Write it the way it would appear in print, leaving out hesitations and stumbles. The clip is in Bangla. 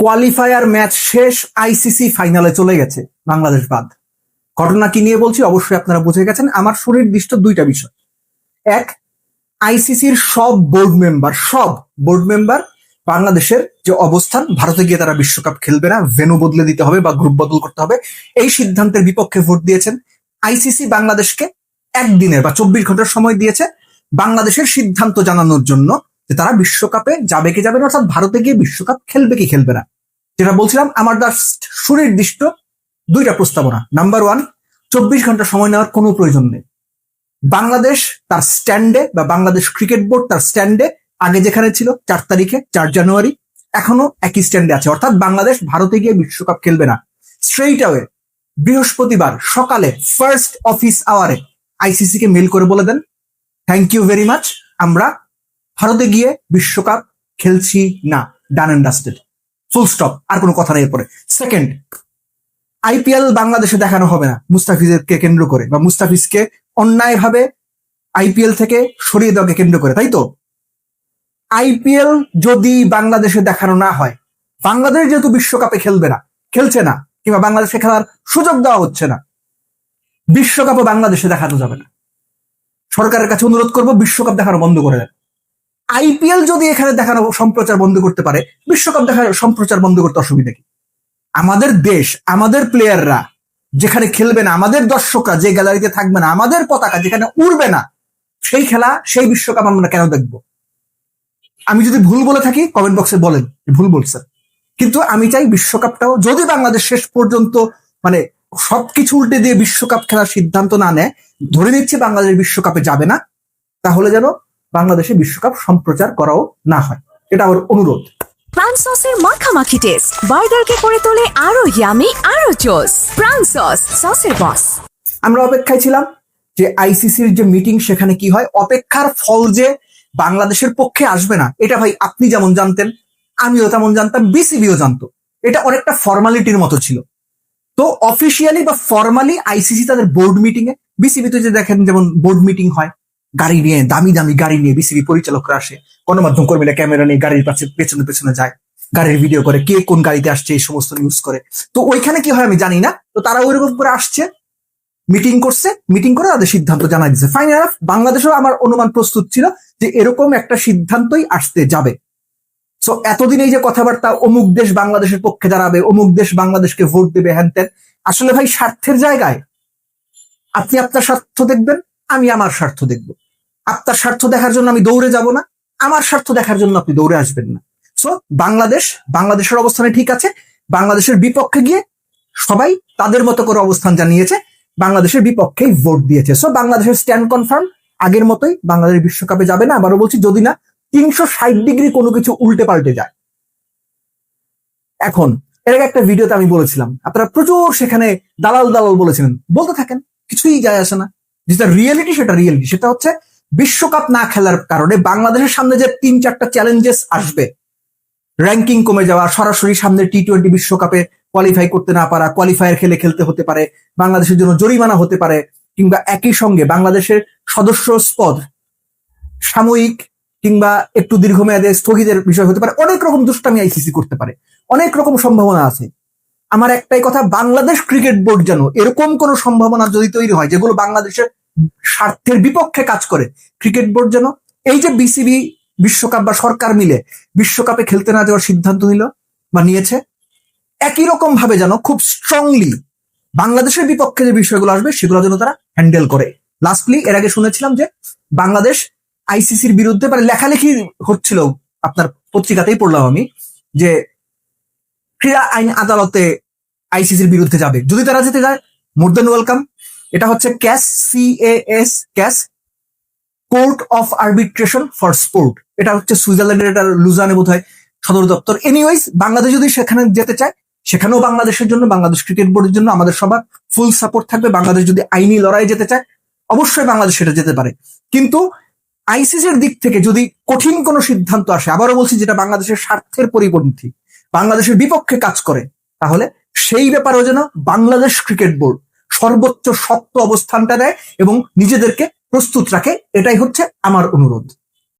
কোয়ালিফায়ার ম্যাচ শেষ, আইসিসি ফাইনালে চলে গেছে বাংলাদেশ বাদ। ঘটনা কি নিয়ে বলছি অবশ্যই আপনারা বুঝে গেছেন। আমার সুনির্দিষ্ট দুইটা বিষয়। এক, আইসিসির সব বোর্ড মেম্বার বাংলাদেশের যে অবস্থান, ভারতে গিয়ে তারা বিশ্বকাপ খেলবে না, ভেন্যু বদলে দিতে হবে বা গ্রুপ বদল করতে হবে, এই সিদ্ধান্তের বিপক্ষে ভোট দিয়েছেন। আইসিসি বাংলাদেশকে একদিনের বা 24 ঘন্টার সময় দিয়েছে বাংলাদেশের সিদ্ধান্ত জানানোর জন্য যে তারা বিশ্বকাপে যাবে কি যাবে না, অর্থাৎ ভারতে গিয়ে বিশ্বকাপ খেলবে কি খেলবে না। যেটা বলছিলাম, আমার সুনির্দিষ্ট দুইটা প্রস্তাবনা। নাম্বার ওয়ান, 24 ঘন্টা সময় নেওয়ার কোনো প্রয়োজন নেই। বাংলাদেশ তার স্ট্যান্ডে বা বাংলাদেশ ক্রিকেট বোর্ড তার স্ট্যান্ডে আগে যেখানে ছিল 4 তারিখে 4 জানুয়ারি এখনো একই স্ট্যান্ডে আছে, অর্থাৎ বাংলাদেশ ভারতে গিয়ে বিশ্বকাপ খেলবে না। স্ট্রেইট অ্যাওয়ে বৃহস্পতিবার সকালে ফার্স্ট অফিস আওয়ারে আইসিসি কে মেল করে বলে দেন, থ্যাংক ইউ ভেরি মাচ, আমরা ভারতে গিয়ে বিশ্বকাপ খেলছি না, done and dusted, full stop, আর কোনো কথা নেই এরপরে। সেকেন্ড, আইপিএল বাংলাদেশে দেখানো হবে না মুস্তাফিজকে কেন্দ্র করে বা মুস্তাফিজকে অন্যায়ভাবে আইপিএল থেকে সরিয়ে দেওয়াকে কেন্দ্র করে, তাই তো? আইপিএল যদি বাংলাদেশে দেখানো না হয়, বাংলাদেশ যেহেতু বিশ্বকাপে খেলছে না কিংবা বাংলাদেশে খেলার সুযোগ দেওয়া হচ্ছে না, বিশ্বকাপও বাংলাদেশে দেখানো যাবে না। সরকারের কাছে অনুরোধ করব, বিশ্বকাপ দেখানো বন্ধ করে দেন। আইপিএল যদি এখানে দেখানো সম্প্রচার বন্ধ করতে পারে, বিশ্বকাপ দেখার সম্প্রচার বন্ধ করতে অসুবিধা কি? আমাদের দেশ, আমাদের প্লেয়াররা যেখানে খেলবে না, আমাদের দর্শকরা যে গ্যালারিতে থাকবে না, আমাদের পতাকা যেখানে উড়বে না, সেই খেলা, সেই বিশ্বকাপ আমরা কেন দেখবো? আমি যদি ভুল বলে থাকি কমেন্ট বক্সে বলেন ভুল বলছে, কিন্তু আমি চাই বিশ্বকাপটাও যদি বাংলাদেশ শেষ পর্যন্ত মানে সবকিছু উল্টে দিয়ে বিশ্বকাপ খেলার সিদ্ধান্ত না নেয়, ধরে নিচ্ছে বাংলাদেশ বিশ্বকাপে যাবে না, তাহলে যেন বাংলাদেশে বিশ্বকাপ সম্প্রচার করাও না হয়, এটা আমার অনুরোধ। প্রাণ সসের মাখামাখি টেস্ট বার্গারকে করে তোলে আরো ইয়ামি, আরো জোস। প্রাণ সসের বস। আমরা অপেক্ষায় ছিলাম যে আইসিসির যে মিটিং সেখানে কি হয়। অপেক্ষার ফল যে বাংলাদেশের পক্ষে আসবে না, এটা ভাই আপনি যেমন জানতেন, আমিও তেমন জানতাম, বিসিবিও জানতো। এটা অনেকটা ফর্মালিটির মতো ছিল। তো অফিসিয়ালি বা ফর্মালি আইসিসি তাদের বোর্ড মিটিং এ, বিসিবিতে যে দেখেন যেমন বোর্ড মিটিং হয়, গাড়ি নিয়ে, দামি দামি গাড়ি নিয়ে বিসিবি পরিচালকরা আসে, গণমাধ্যম কর্মীরা ক্যামেরা নিয়ে গাড়ির পাশে পেছনে পেছনে যায়, গাড়ির ভিডিও করে, কে কোন গাড়িতে আসছে এই সমস্ত নিউজ করে। তো ওইখানে কি হয় আমি জানি না, তো তারা ওইরকম করে আসছে, মিটিং করছে, মিটিং করে তাদের সিদ্ধান্ত জানাই দিচ্ছে। ফাইনাল বাংলাদেশেও আমার অনুমান প্রস্তুত ছিল যে এরকম একটা সিদ্ধান্তই আসতে যাবে। সো এতদিন এই যে কথাবার্তা, অমুক দেশ বাংলাদেশের পক্ষে দাঁড়াবে, অমুক দেশ বাংলাদেশকে ভোট দেবে, হ্যান ত্যান, আসলে ভাই স্বার্থের জায়গায় আপনি আপনার স্বার্থ দেখবেন, আমি আমার স্বার্থ দেখব। আপনার স্বার্থ দেখার জন্য আমি দৌড়ে যাব না, আমার স্বার্থ দেখার জন্য আপনি দৌড়ে আসবেন না। সো বাংলাদেশের অবস্থানে ঠিক আছে, বাংলাদেশের বিপক্ষে গিয়ে সবাই তাদের মতো করে অবস্থান জানিয়েছে, বাংলাদেশের বিপক্ষেই ভোট দিয়েছে। সো বাংলাদেশের স্ট্যান্ড কনফার্ম, আগের মতোই বাংলাদেশ বিশ্বকাপে যাবে না। আবারও বলছি, যদি না 360 ডিগ্রি কোনো কিছু উল্টে পাল্টে যায়। এখন এর আগে একটা ভিডিওতে আমি বলেছিলাম, আপনারা প্রচুর সেখানে দালাল বলেছিলেন, বলতে থাকেন, কিছুই যায় আসে না। যেটা রিয়েলিটি সেটা হচ্ছে বিশ্বকাপ না খেলার কারণে বাংলাদেশের সামনে যে 3-4টা চ্যালেঞ্জেস আসবে, র্যাঙ্কিং কমে যাওয়া, সরাসরি সামনে টি20 বিশ্বকাপে কোয়ালিফাই করতে না পারা, কোয়ালিফায়ার খেলতে হতে পারে, বাংলাদেশের জন্য জরিমানা হতে পারে, কিংবা একই সঙ্গে বাংলাদেশের সদস্য পদ সাময়িক কিংবা একটু দীর্ঘমেয়াদে স্থগিতের বিষয় হতে পারে, অনেক রকম দুষ্টামি আইসিসি করতে পারে, অনেক রকম সম্ভাবনা আছে। আমার একটাই কথা, বাংলাদেশ ক্রিকেট বোর্ড যেন এরকম কোন সম্ভাবনা যদি তৈরি হয় যেগুলো বাংলাদেশের স্বার্থের বিপক্ষে কাজ করে, ক্রিকেট বোর্ড যেন এই যে বিসিবি বিশ্বকাপ বা সরকার মিলে বিশ্বকাপে খেলতে না যাওয়ার সিদ্ধান্ত নিল বা নিয়েছে, একই রকম ভাবে যেন খুব স্ট্রংলি বাংলাদেশের বিপক্ষে যে বিষয়গুলো আসবে সেগুলো যেন তারা হ্যান্ডেল করে। লাস্টলি, এর আগে শুনেছিলাম যে বাংলাদেশ আইসিসির বিরুদ্ধে মানে লেখালেখি হচ্ছিল, আপনার পত্রিকাতেই পড়লাম আমি, যে ক্রীড়া আইন আদালতে আইসিসির বিরুদ্ধে যাবে। যদি তারা যেতে যায়, মোর দেন ওয়েলকাম। এটা হচ্ছে CAS, court of arbitration for sport. এটা হচ্ছে সুইজারল্যান্ডের, এটা লুজানে বোধ হয় সদর দপ্তর। এনিওয়েজ, বাংলাদেশ যদি সেখানে যেতে চায়, সেখানেও বাংলাদেশের জন্য, বাংলাদেশ ক্রিকেট বোর্ডের জন্য আমাদের সবার ফুল সাপোর্ট থাকবে। বাংলাদেশ যদি আইনি লড়াই যেতে চায়, অবশ্যই বাংলাদেশ সেটা যেতে পারে। কিন্তু আইসিসির দিক থেকে যদি কঠিন কোনো সিদ্ধান্ত আসে, আবারও বলছি, যেটা বাংলাদেশের স্বার্থের পরিপন্থী, বাংলাদেশের বিপক্ষে কাজ করে, তাহলে সেই ব্যাপারেও যেন বাংলাদেশ ক্রিকেট বোর্ড সর্বোচ্চ শক্ত অবস্থানটা দেয় এবং নিজেদেরকে প্রস্তুত রাখে। এটাই হচ্ছে আমার অনুরোধ।